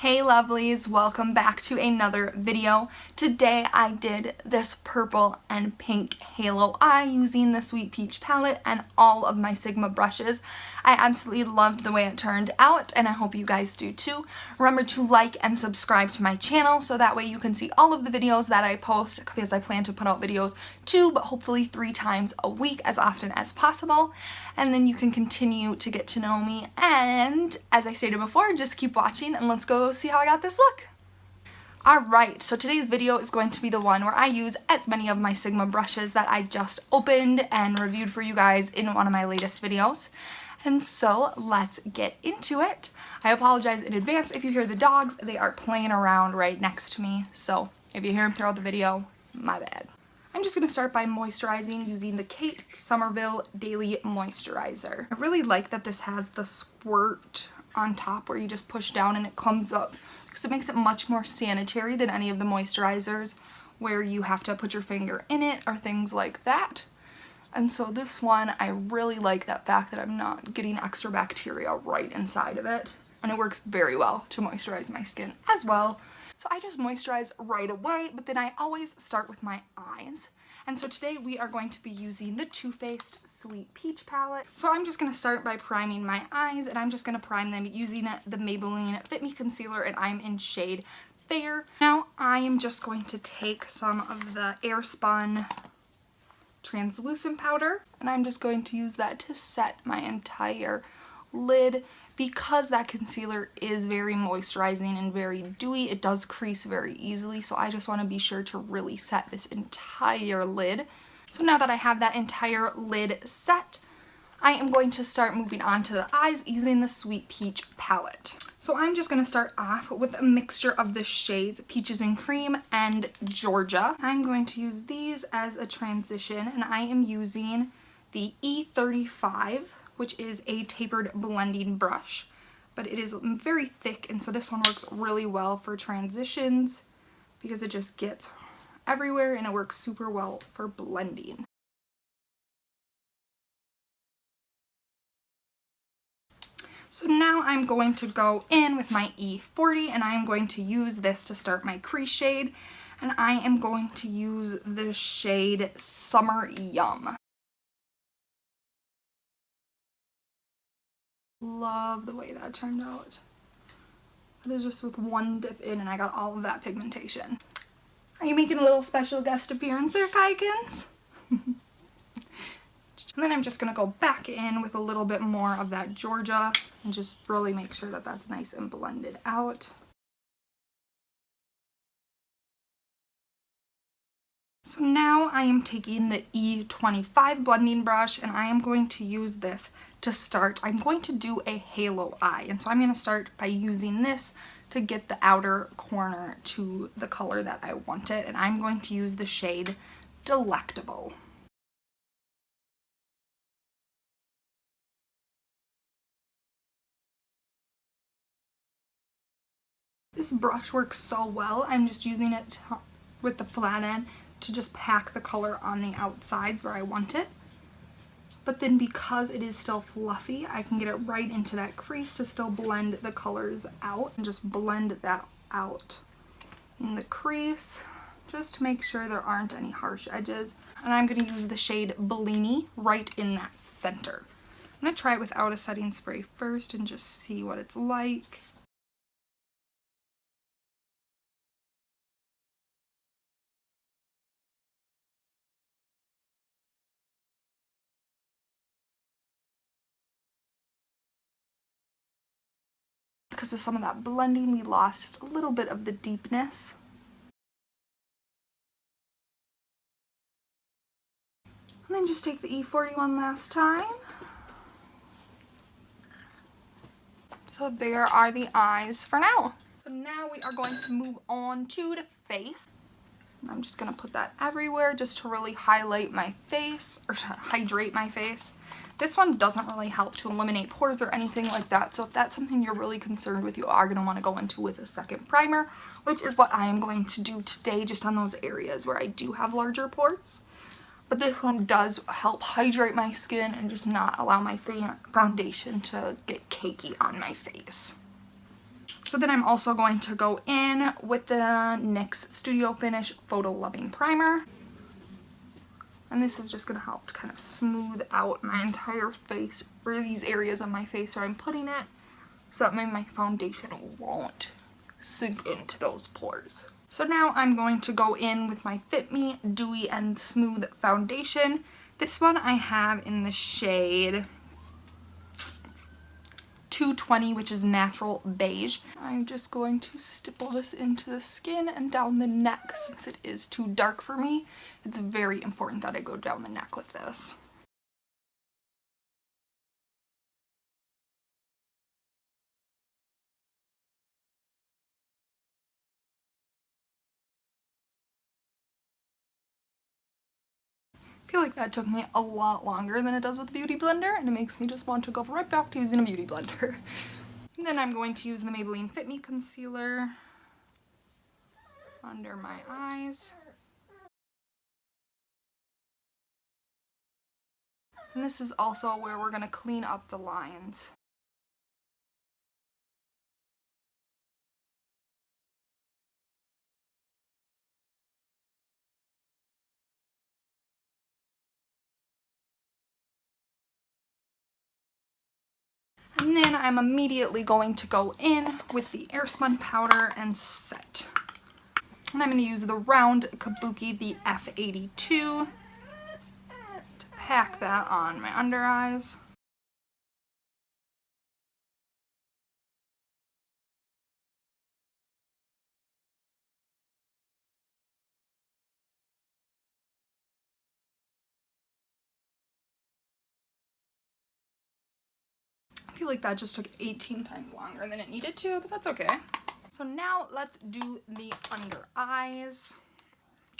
Hey lovelies, welcome back to another video. Today I did this purple and pink halo eye using the Sweet Peach palette and all of my Sigma brushes. I absolutely loved the way it turned out and I hope you guys do too. Remember to like and subscribe to my channel so that way you can see all of the videos that I post, because I plan to put out videos 2 but hopefully 3 times a week as often as possible. And then you can continue to get to know me, and as I stated before, just keep watching and let's go see how I got this look. Alright, so today's video is going to be the one where I use as many of my Sigma brushes that I just opened and reviewed for you guys in one of my latest videos. And so let's get into it. I apologize in advance if you hear the dogs. They are playing around right next to me, so if you hear them throughout the video, my bad. I'm just going to start by moisturizing using the Kate Somerville Daily Moisturizer. I really like that this has the squirt on top where you just push down and it comes up, because it makes it much more sanitary than any of the moisturizers where you have to put your finger in it or things like that. And so this one, I really like that fact that I'm not getting extra bacteria right inside of it. And it works very well to moisturize my skin as well. So I just moisturize right away, but then I always start with my eyes. And so today we are going to be using the Too Faced Sweet Peach palette. So I'm just going to start by priming my eyes, and I'm just going to prime them using the Maybelline Fit Me Concealer, and I'm in shade Fair. Now I am just going to take some of the airspun translucent powder, and I'm just going to use that to set my entire lid. Because that concealer is very moisturizing and very dewy, it does crease very easily, so I just want to be sure to really set this entire lid. So now that I have that entire lid set, I am going to start moving on to the eyes using the Sweet Peach palette. So I'm just going to start off with a mixture of the shades Peaches and Cream and Georgia. I'm going to use these as a transition, and I am using the E35, which is a tapered blending brush, but it is very thick, and so this one works really well for transitions because it just gets everywhere and it works super well for blending. So now I'm going to go in with my E40, and I'm going to use this to start my crease shade, and I am going to use the shade Summer Yum. Love the way that turned out. That is just with one dip in and I got all of that pigmentation. Are you making a little special guest appearance there, Kaikins? And then I'm just going to go back in with a little bit more of that Georgia and just really make sure that that's nice and blended out. So now I am taking the E25 blending brush, and I am going to use this to start. I'm going to do a halo eye, and so I'm going to start by using this to get the outer corner to the color that I want it, and I'm going to use the shade Delectable. This brush works so well. I'm just using it with the flat end to just pack the color on the outsides where I want it. But then because it is still fluffy, I can get it right into that crease to still blend the colors out, and just blend that out in the crease just to make sure there aren't any harsh edges. And I'm going to use the shade Bellini right in that center. I'm going to try it without a setting spray first and just see what it's like. Because with some of that blending, we lost just a little bit of the deepness. And then just take the E40 one last time. So there are the eyes for now. So now we are going to move on to the face. I'm just going to put that everywhere just to really highlight my face, or to hydrate my face. This one doesn't really help to eliminate pores or anything like that, so if that's something you're really concerned with, you are going to want to go into with a second primer, which is what I am going to do today, just on those areas where I do have larger pores. But this one does help hydrate my skin and just not allow my foundation to get cakey on my face. So then I'm also going to go in with the NYX Studio Finish Photo Loving Primer. And this is just going to help to kind of smooth out my entire face, or these areas of my face where I'm putting it, so that my foundation won't sink into those pores. So now I'm going to go in with my Fit Me Dewy and Smooth Foundation. This one I have in the shade 220, which is natural beige. I'm just going to stipple this into the skin and down the neck since it is too dark for me. It's very important that I go down the neck with this. I feel like that took me a lot longer than it does with the Beauty Blender, and it makes me just want to go right back to using a Beauty Blender. And then I'm going to use the Maybelline Fit Me Concealer under my eyes. And this is also where we're going to clean up the lines. And then I'm immediately going to go in with the airspun powder and set. And I'm going to use the round Kabuki, the F82, to pack that on my under eyes. I feel like that just took 18 times longer than it needed to, but that's okay. So now let's do the under eyes.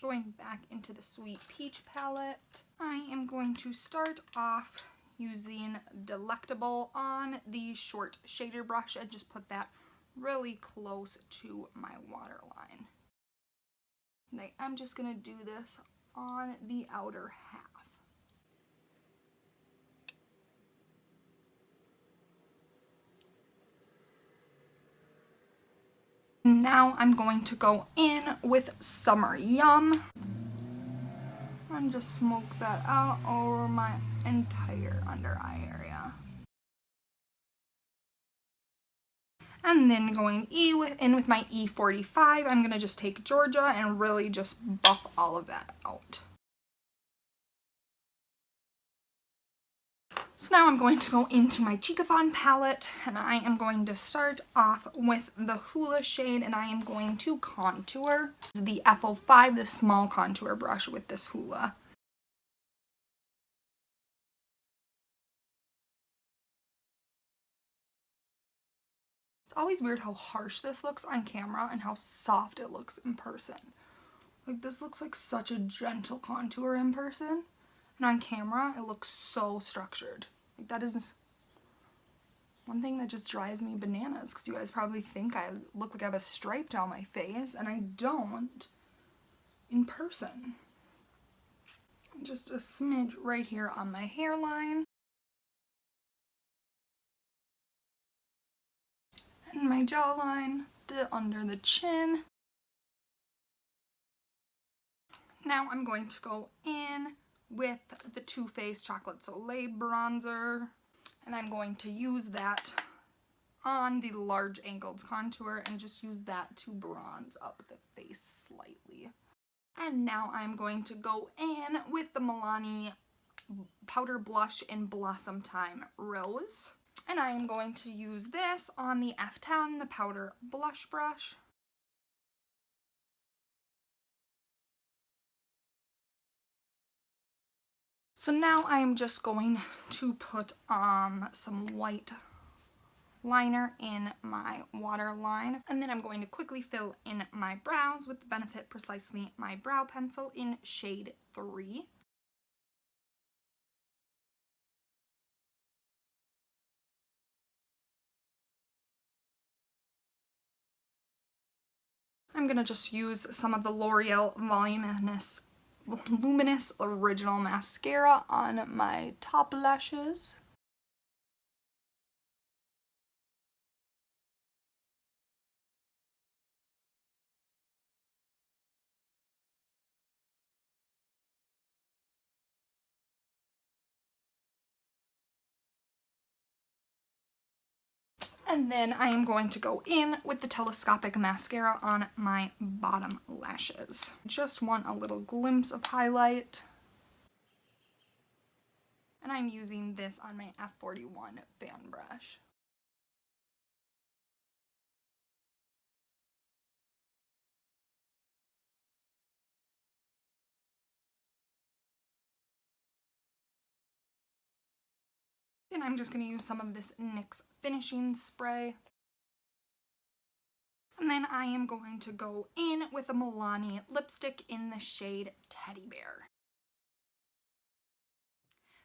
Going back into the Sweet Peach palette, I am going to start off using Delectable on the short shader brush and just put that really close to my waterline. And I'm just going to do this on the outer half. Now I'm going to go in with Summer Yum and just smoke that out over my entire under eye area. And then going in with my E45, I'm going to just take Georgia and really just buff all of that out. So now I'm going to go into my Cheekathon palette, and I am going to start off with the Hoola shade, and I am going to contour. The F05, the small contour brush with this Hoola. It's always weird how harsh this looks on camera and how soft it looks in person. Like, this looks like such a gentle contour in person, and on camera it looks so structured. Like, that is one thing that just drives me bananas, because you guys probably think I look like I have a stripe down my face, and I don't in person. Just a smidge right here on my hairline. And my jawline, under the chin. Now I'm going to go in with the Too Faced Chocolate Soleil bronzer, and I'm going to use that on the large angled contour and just use that to bronze up the face slightly. And now I'm going to go in with the Milani powder blush in Blossom Time Rose, and I am going to use this on the F10, the powder blush brush. So now I am just going to put some white liner in my waterline, and then I'm going to quickly fill in my brows with the Benefit Precisely My Brow Pencil in shade 3. I'm going to just use some of the L'Oreal Luminous Original Mascara on my top lashes. And then I am going to go in with the telescopic mascara on my bottom lashes. Just want a little glimpse of highlight. And I'm using this on my F41 fan brush. And I'm just going to use some of this NYX finishing spray. And then I am going to go in with a Milani lipstick in the shade Teddy Bear.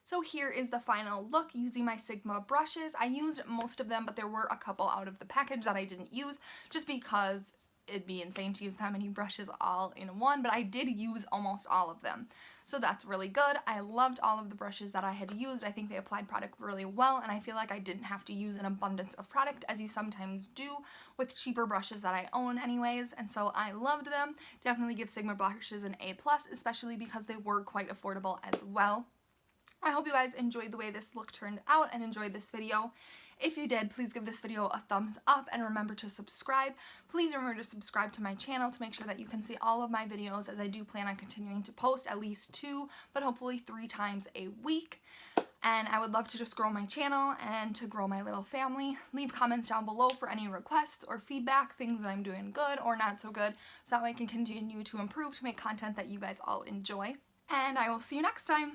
So here is the final look using my Sigma brushes. I used most of them, but there were a couple out of the package that I didn't use just because it'd be insane to use that many brushes all in one, but I did use almost all of them. So that's really good. I loved all of the brushes that I had used. I think they applied product really well, and I feel like I didn't have to use an abundance of product as you sometimes do with cheaper brushes that I own anyways, and so I loved them. Definitely give Sigma brushes an A+, especially because they were quite affordable as well. I hope you guys enjoyed the way this look turned out and enjoyed this video. If you did, please give this video a thumbs up and remember to subscribe. Please remember to subscribe to my channel to make sure that you can see all of my videos, as I do plan on continuing to post at least 2, but hopefully 3 times a week. And I would love to just grow my channel and to grow my little family. Leave comments down below for any requests or feedback, things that I'm doing good or not so good, so that way I can continue to improve to make content that you guys all enjoy. And I will see you next time.